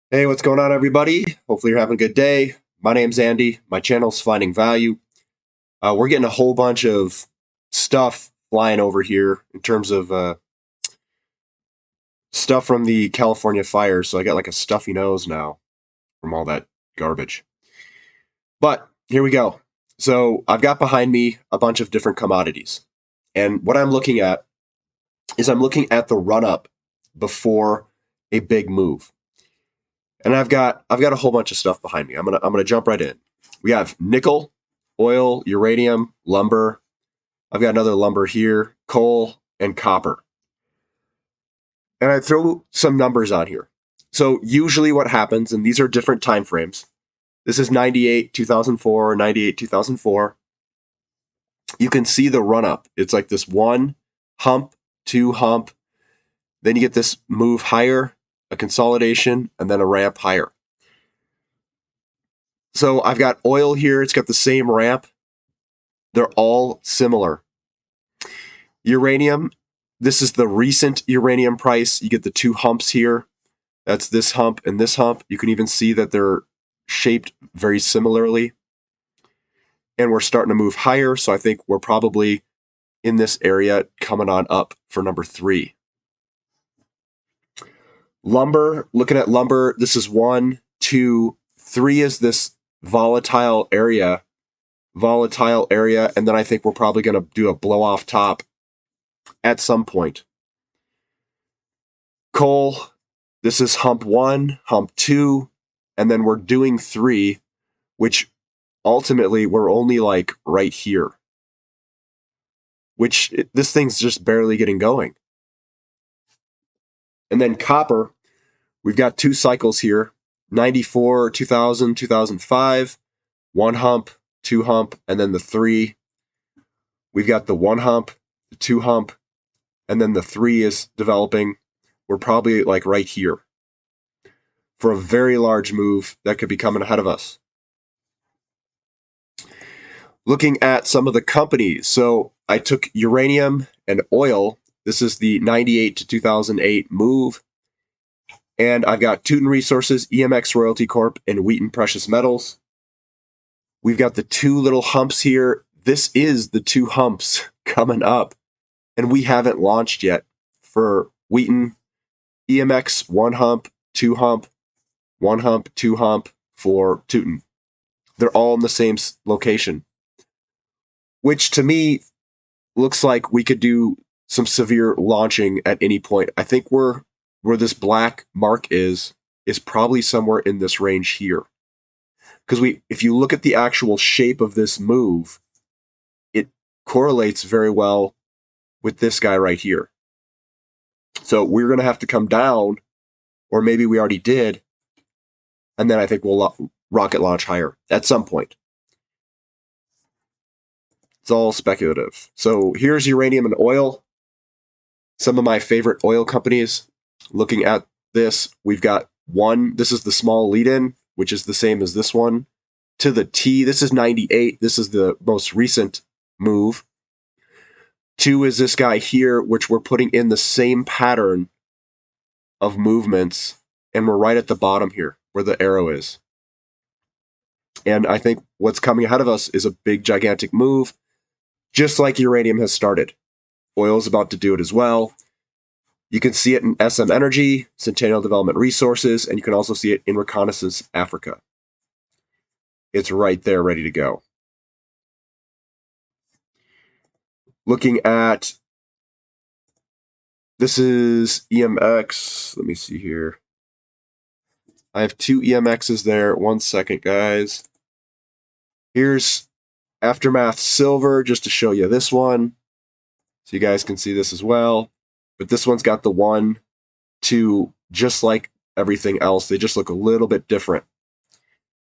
Hey, what's going on, everybody? Hopefully, you're having a good day. My name's Andy. My channel's Finding Value. We're getting a whole bunch of stuff flying over here in terms of stuff from the California fires. So I got like a stuffy nose now from all that garbage. But here we go. So I've got behind me a bunch of different commodities. And what I'm looking at is I'm looking at the run up before a big move. And I've got a whole bunch of stuff behind me. I'm gonna jump right in. We have nickel, oil, uranium, lumber. I've got another lumber here, coal, and copper. And I throw some numbers on here. So usually what happens, and these are different time frames. This is 98, 2004, 98, 2004. You can see the run up. It's like this one hump, two hump. Then you get this move higher, a consolidation, and then a ramp higher. So I've got oil here. It's got the same ramp. They're all similar. Uranium, this is the recent uranium price. You get the two humps here. That's this hump and this hump. You can even see that they're shaped very similarly. And we're starting to move higher. So I think we're probably in this area coming on up for number 3. Lumber, looking at lumber, this is 1, 2, 3 is this volatile area. And then I think we're probably going to do a blow off top at some point. Coal, this is hump 1, hump 2, and then we're doing 3, which ultimately we're only like right here. This thing's just barely getting going. And then copper, we've got 2 cycles here, 94, 2000, 2005, 1 hump, 2 hump, and then the 3. We've got the 1 hump, the 2 hump, and then the 3 is developing. We're probably like right here for a very large move that could be coming ahead of us. Looking at some of the companies. So I took uranium and oil. This is the 98 to 2008 move. And I've got Teuton Resources, EMX Royalty Corp, and Wheaton Precious Metals. We've got the 2 little humps here. This is the 2 humps coming up. And we haven't launched yet for Wheaton. EMX, 1 hump, 2 hump, 1 hump, 2 hump for Teuton. They're all in the same location, which to me looks like we could do some severe launching at any point. I think where this black mark is probably somewhere in this range here. Because if you look at the actual shape of this move, it correlates very well with this guy right here. So we're going to have to come down, or maybe we already did, and then I think we'll rocket launch higher at some point. It's all speculative. So here's uranium and oil. Some of my favorite oil companies. Looking at this, we've got 1. This is the small lead-in, which is the same as this one. To the T, this is 98. This is the most recent move. 2 is this guy here, which we're putting in the same pattern of movements. And we're right at the bottom here, where the arrow is. And I think what's coming ahead of us is a big, gigantic move, just like uranium has started. Oil is about to do it as well. You can see it in SM Energy, Centennial Development Resources, and you can also see it in Reconnaissance Africa. It's right there, ready to go. Looking at, this is EMX. Let me see here. I have 2 EMXs there. 1 second, guys. Here's Aftermath Silver, just to show you this one. So you guys can see this as well. But this one's got the 1, 2, just like everything else. They just look a little bit different.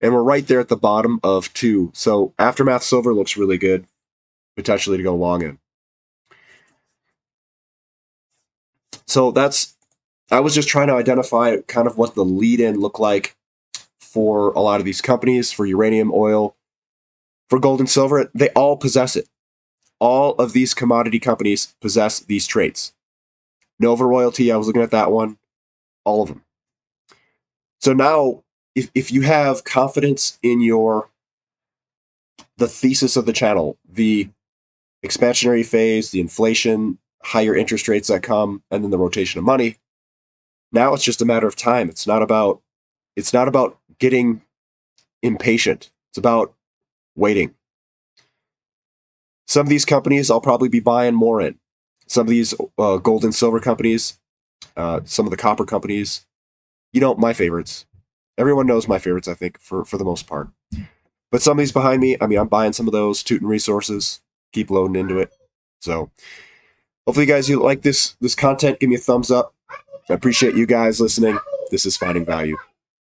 And we're right there at the bottom of 2. So Aftermath Silver looks really good, potentially to go long in. So I was just trying to identify kind of what the lead-in looked like for a lot of these companies, for uranium, oil, for gold and silver. They all possess it. All of these commodity companies possess these traits. Nova Royalty, I was looking at that one. All of them. So now, if you have confidence in the thesis of the channel, the expansionary phase, the inflation, higher interest rates that come, and then the rotation of money, now it's just a matter of time. It's not about getting impatient. It's about waiting. Some of these companies I'll probably be buying more in. Some of these gold and silver companies, some of the copper companies, my favorites. Everyone knows my favorites, I think, for the most part. But some of these behind me, I'm buying some of those. Tootin Resources, keep loading into it. So hopefully, guys, you like this content. Give me a thumbs up. I appreciate you guys listening. This is Finding Value.